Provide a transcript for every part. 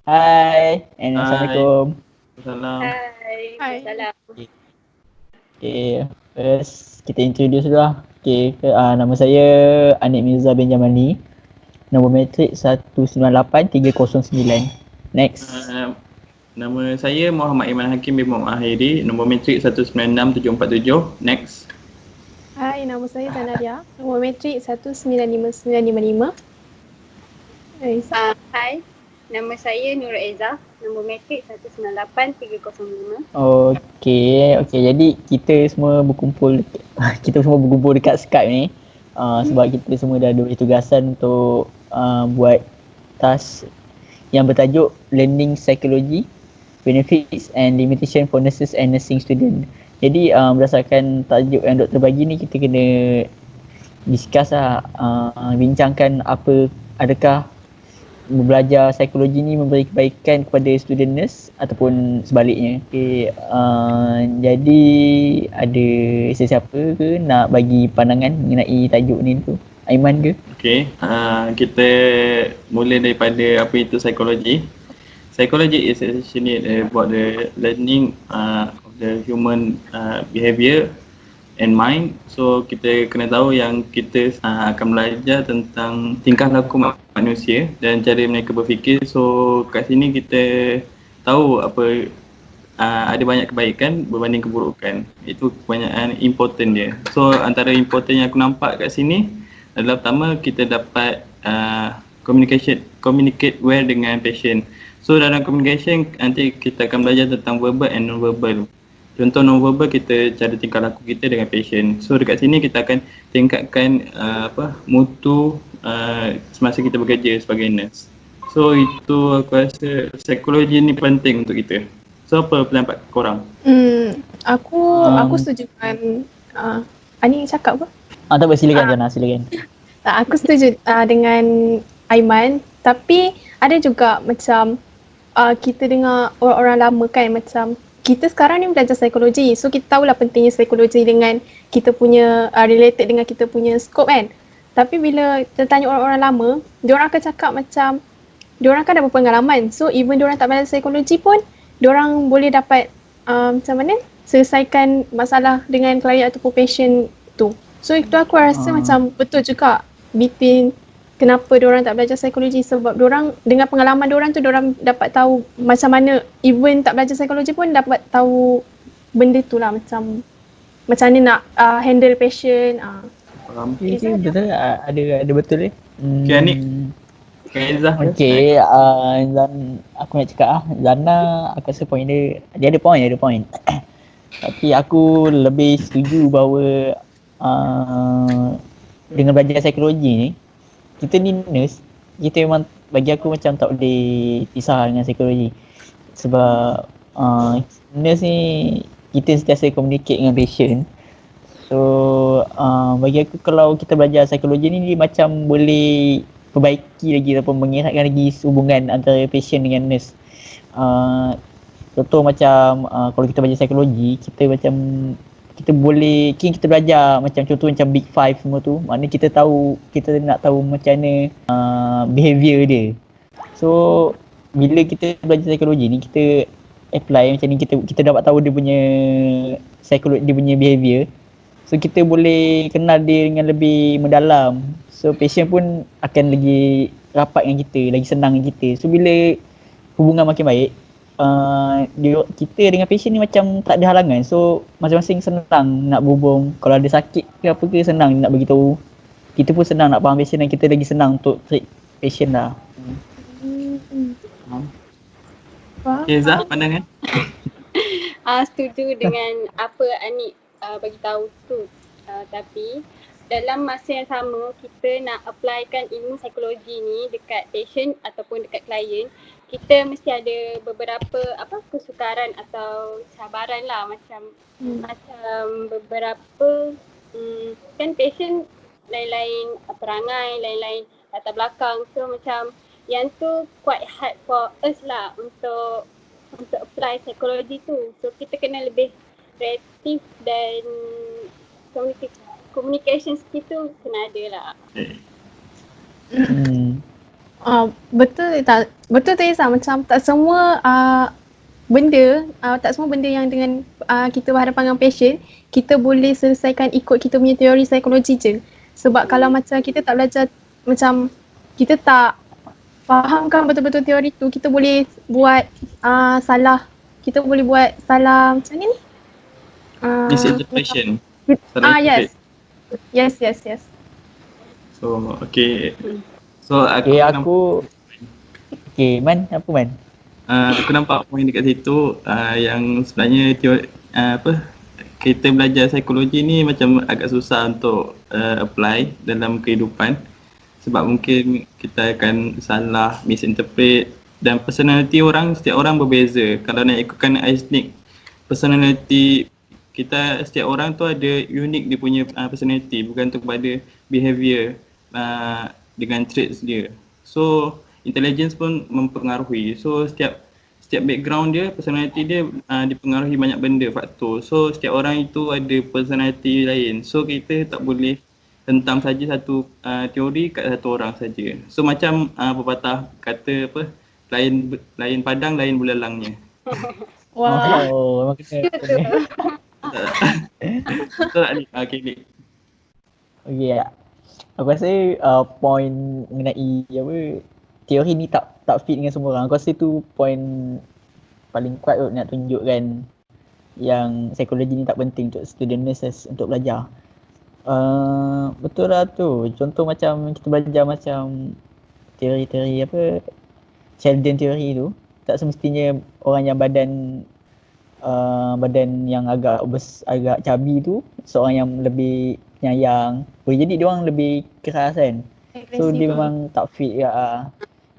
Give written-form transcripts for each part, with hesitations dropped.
Hai, Hai, Assalamualaikum. salam. Hai, Hai. Waalaikumsalam. Okay, first kita introduce dulu lah. Okay, nama saya Anik Mirza Benjamani. Nombor matrik 198309. Next. Uh, nama saya Muhammad Iman Hakim bin Muhammad Ahiri, nombor matrik 1966747. Next. Hai, nama saya Zanaria. Nombor matrik 195955. Hai. Hai, nama saya Nurul Eza. Nombor matrik 198305. Okay. Jadi kita semua berkumpul, kita semua berkumpul dekat Skype ni. Sebab kita semua dah diberi tugasan untuk buat task yang bertajuk Learning Psychology, Benefits and Limitation for Nurses and Nursing Student. Jadi berdasarkan tajuk yang doktor bagi ni, kita kena discuss lah, bincangkan adakah belajar psikologi ni memberi kebaikan kepada student nurse ataupun sebaliknya. Okay, jadi ada sesiapa ke nak bagi pandangan mengenai tajuk ni tu? Aiman ke? Okay, kita mula daripada apa itu psikologi. Psychology is essentially about the learning of the human behavior and mind. So kita kena tahu yang kita akan belajar tentang tingkah laku manusia dan cara mereka berfikir. So kat sini kita tahu apa ada banyak kebaikan berbanding keburukan. Itu kebanyakan important dia. So antara important yang aku nampak kat sini adalah pertama kita dapat communicate well dengan patient. So dalam communication nanti kita akan belajar tentang verbal and non-verbal. Contoh non-verbal kita cara tingkah laku kita dengan patient. So dekat sini kita akan tingkatkan mutu semasa kita bekerja sebagai nurse. So itu aku rasa psikologi ni penting untuk kita. So apa pendapat korang? Aku setuju dengan Ani cakap apa? Tak apa, silakan Jana, silakan. Aku setuju dengan Aiman, tapi ada juga macam kita dengar orang-orang lama kan, macam kita sekarang ni belajar psikologi, so kita tahulah pentingnya psikologi dengan kita punya related dengan kita punya scope kan. Tapi bila kita tanya orang-orang lama, diorang akan cakap macam diorang kan dah berpengalaman, so even diorang tak belajar psikologi pun diorang boleh dapat macam mana selesaikan masalah dengan klien ataupun patient tu. So itu aku rasa macam betul juga between kenapa diorang tak belajar psikologi, sebab diorang dengan pengalaman diorang tu diorang dapat tahu macam mana, even tak belajar psikologi pun dapat tahu benda tu lah, macam mana nak handle patient. Faham? Okay, betul, ada betul eh. Okay, Anik. Okay, Izzah. Okay, aku nak cakap Zana, aku rasa point dia ada point. Tapi aku lebih setuju bahawa dengan belajar psikologi ni, kita ni nurse, kita memang, bagi aku macam tak boleh pisah dengan psikologi. Sebab nurse ni kita sentiasa communicate dengan patient. So bagi aku kalau kita belajar psikologi ni, dia macam boleh perbaiki lagi ataupun mengeratkan lagi hubungan antara patient dengan nurse. Contoh macam kalau kita belajar psikologi, kita boleh, kita belajar macam contoh macam Big Five semua tu, maknanya kita nak tahu macam mana behavior dia. So bila kita belajar psikologi ni, kita apply macam ni, kita dapat tahu dia punya psikologi, dia punya behavior. So kita boleh kenal dia dengan lebih mendalam. So patient pun akan lagi rapat dengan kita, lagi senang dengan kita. So bila hubungan makin baik, kita dengan patient ni macam tak ada halangan. So masing-masing senang nak berhubung. Kalau ada sakit ke apa ke, senang nak beritahu. Kita pun senang nak faham patient, dan kita lagi senang untuk treat patient lah. Okay, Izzah, pandangan? Setuju dengan apa Anik bagi tahu tu. Tapi dalam masa yang sama kita nak applykan ilmu psikologi ni dekat patient ataupun dekat klien, kita mesti ada beberapa kesukaran atau cabaran lah, macam beberapa kan patient lain-lain perangai, lain-lain latar belakang, so macam yang tu quite hard for us lah untuk apply psikologi tu. So kita kena lebih kreatif dan communication skill tu kena ada lah. Okay. Betul tak? Betul tak Isa? Macam tak semua benda, tak semua benda yang dengan kita berhadapan dengan passion, kita boleh selesaikan ikut kita punya teori psikologi je. Sebab kalau macam kita tak belajar, macam kita tak fahamkan betul-betul teori tu, kita boleh buat salah. Kita boleh buat salah macam ni. Misinterpretation. Salah Yes. interpret. Yes. So, okay. So, aku Okay, nampak, okay, Man, apa Man? aku nampak poin dekat situ yang sebenarnya kita belajar psikologi ni macam agak susah untuk apply dalam kehidupan sebab mungkin kita akan salah, misinterpret, dan personality orang, setiap orang berbeza. Kalau nak ikutkan Aisnik, personality kita, setiap orang tu ada unik dia punya personality, bergantung pada behavior dengan traits dia. So intelligence pun mempengaruhi. So setiap background dia, personality dia dipengaruhi banyak benda, faktor. So setiap orang itu ada personality lain. So kita tak boleh hentam saja satu teori kat satu orang saja. So macam pepatah kata apa, lain padang lain bulalangnya. Wah. Oh, memang kena. Betul tak ni? Okay, Lik. Okay, aku rasa point mengenai apa, teori ni tak fit dengan semua orang. Aku rasa tu point paling kuat kot nak tunjukkan yang psikologi ni tak penting untuk student nurses untuk belajar. Betul lah tu. Contoh macam kita belajar macam teori-teori apa, Sheldon theory tu, tak semestinya orang yang badan yang agak cabi tu seorang yang lebih penyayang. Boleh jadi dia orang lebih keras kan. So dia memang tak fit ya.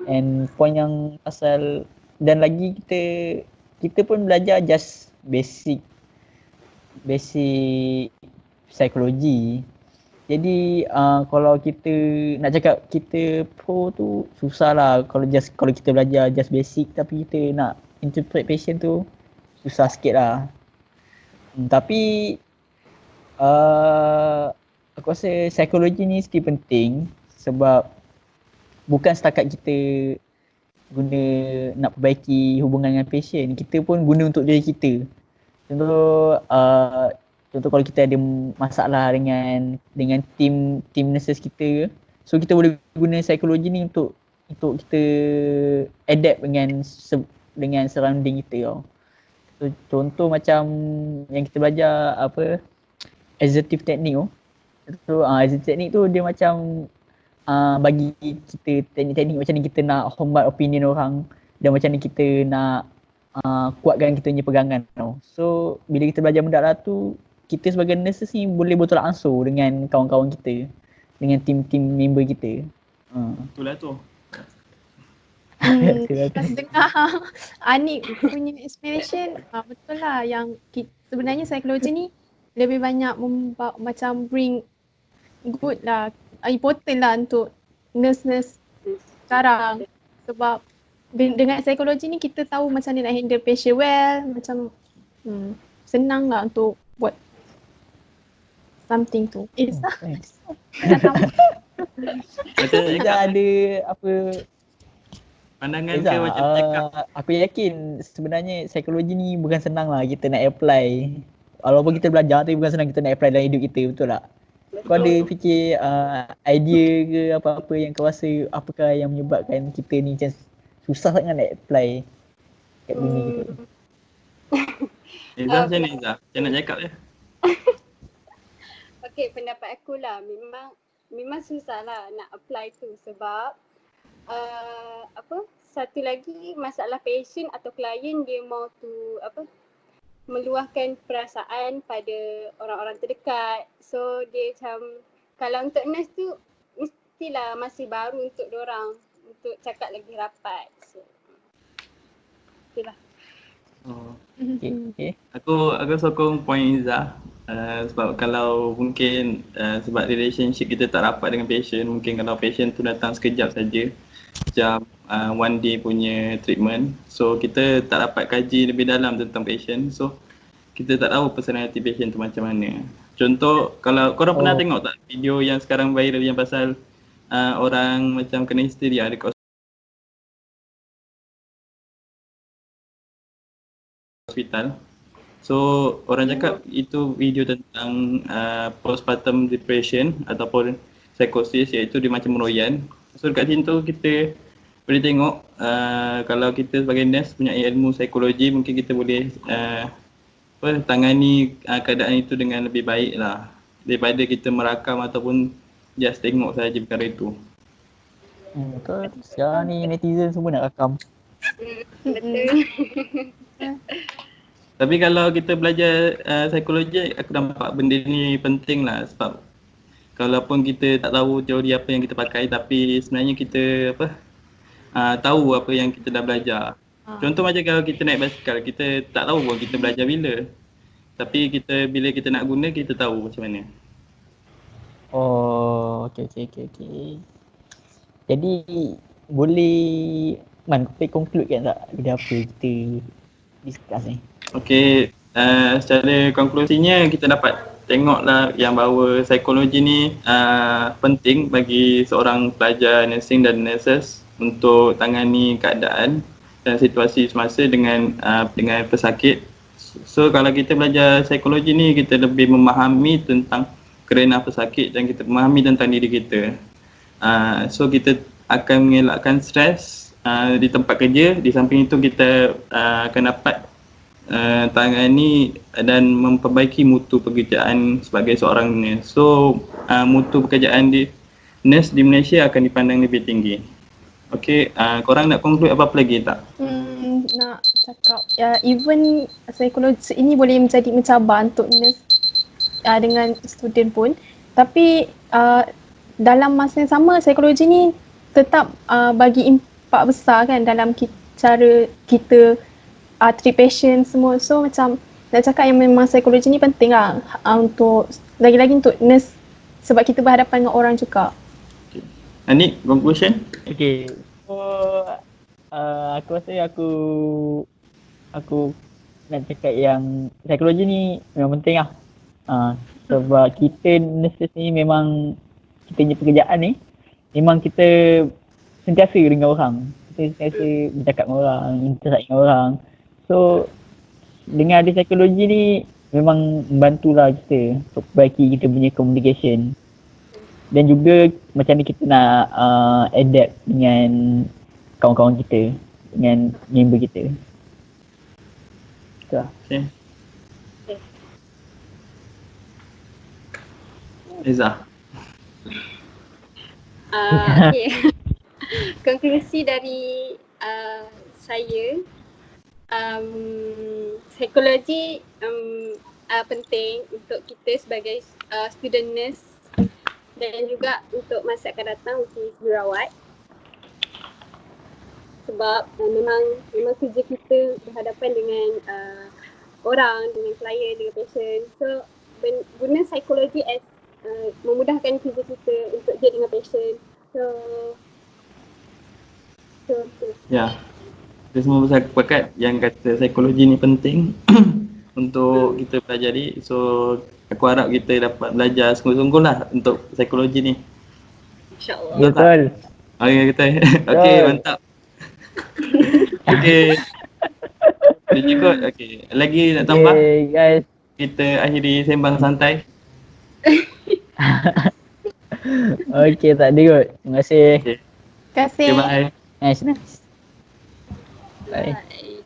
And point yang pasal, dan lagi kita pun belajar just basic psikologi. Jadi kalau kita nak cakap kita pro tu susah lah kalau kita belajar just basic tapi kita nak interpret patient tu susah sikit lah. Tapi aku rasa psikologi ni still penting sebab bukan setakat kita guna nak perbaiki hubungan dengan patient, kita pun guna untuk diri kita. Contoh kalau kita ada masalah dengan team nurses kita, so kita boleh guna psikologi ni untuk kita adapt dengan surrounding kita tau. So, contoh macam yang kita belajar apa, assertive technique tu. So assertive technique tu dia macam bagi kita teknik-teknik macam ni kita nak hormat opinion orang dan macam ni kita nak kuatkan kita punya pegangan tau. So bila kita belajar benda lah tu, kita sebagai nurses ni boleh bertolak ansur dengan kawan-kawan kita, dengan tim member kita. Betul lah tu. Pas dengar Anik punya explanation, betul lah yang sebenarnya psikologi ni lebih banyak macam bring good lah, important lah untuk nurse-nurse sekarang. Sebab dengan psikologi ni kita tahu macam mana nak handle patient well, macam senang lah untuk buat something tu. Izzah ada apa pandangan Izzah, ke macam cakap? aku yakin sebenarnya psikologi ni bukan senang lah kita nak apply. Walaupun kita belajar tapi bukan senang kita nak apply dalam hidup kita, betul tak? Kau ada fikir idea ke apa-apa yang kau rasa apakah yang menyebabkan kita ni macam susah sangat nak apply kat dunia kita? Izzah macam ni Izzah? Macam nak cakap je? Okay, pendapat aku lah memang susah lah nak apply tu sebab satu lagi masalah patient atau klien dia mau tu meluahkan perasaan pada orang-orang terdekat. So dia macam kalau untuk nurse tu mestilah masih baru untuk diorang untuk cakap lagi rapat. So itulah. Okay. Aku sokong point Izzah. Sebab kalau mungkin sebab relationship kita tak rapat dengan patient, mungkin kalau patient tu datang sekejap saja macam one day punya treatment, so kita tak dapat kaji lebih dalam tentang patient, so kita tak tahu personality patient tu macam mana. Contoh kalau korang pernah tengok tak video yang sekarang viral yang pasal orang macam kena histeria dekat hospital. So orang cakap itu video tentang postpartum depression ataupun psikosis, iaitu dia macam meroyan. So dekat situ kita boleh tengok kalau kita sebagai nurse punya ilmu psikologi, mungkin kita boleh tangani keadaan itu dengan lebih baik lah daripada kita merakam ataupun just tengok saja perkara itu. Betul. Sekarang ni netizen semua nak rakam. Betul. Tapi kalau kita belajar psikologi, aku nampak benda ni penting lah, sebab kalaupun kita tak tahu teori apa yang kita pakai, tapi sebenarnya kita tahu apa yang kita dah belajar. Contoh macam kalau kita naik basikal, kita tak tahu pun kita belajar bila. Tapi bila kita nak guna, kita tahu macam mana. Oh, okey. Jadi boleh boleh conclude kan tak benda apa kita discuss ni? Okey, secara konklusinya kita dapat tengoklah yang bahawa psikologi ni penting bagi seorang pelajar nursing dan nurses untuk tangani keadaan dan situasi semasa dengan pesakit. So kalau kita belajar psikologi ni, kita lebih memahami tentang kerana pesakit dan kita memahami tentang diri kita. So kita akan mengelakkan stres di tempat kerja. Di samping itu kita akan dapat tangani dan memperbaiki mutu pekerjaan sebagai seorang nurse. So mutu pekerjaan di nurse di Malaysia akan dipandang lebih tinggi. Okey, korang nak conclude apa-apa lagi tak? Nak cakap even psikologi ini boleh menjadi mencabar untuk nurse dengan student pun, tapi dalam masa yang sama psikologi ni tetap bagi impak besar kan dalam cara kita treat patient semua. So macam nak cakap yang memang psikologi ni penting lah untuk lagi-lagi untuk nurse, sebab kita berhadapan dengan orang juga. Anik, conclusion? Okay, so aku rasa aku nak cakap yang psikologi ni memang penting lah. Sebab kita nurses ni memang kita punya pekerjaan ni memang kita sentiasa dengan orang. Kita sentiasa bercakap dengan orang, interact dengan orang. So dengan ada psikologi ni memang membantulah kita untuk perbaiki kita punya communication. Dan juga macam ni kita nak adapt dengan kawan-kawan kita, dengan member kita. Itu lah. Okay. Izzah. Okay. Konklusi dari saya, psikologi penting untuk kita sebagai student nurse dan juga untuk masa akan datang which is jurawat. Sebab memang kerja kita berhadapan dengan orang, dengan klien, dengan patient. So guna psikologi as memudahkan kerja kita untuk deal dengan patient. So Ya, kita semua bersepakat yang kata psikologi ni penting untuk kita pelajari. So aku harap kita dapat belajar sungguh-sungguh lah untuk psikologi ni. InsyaAllah. Betul. Okay, kita. Okay, mantap. Okay. Dah cukup. Okay, lagi nak tambah? Okay guys. Kita akhiri sembang santai. Okay, tak ada kot. Terima kasih. Okay, Terima kasih. bye. Nice. Bye. Bye.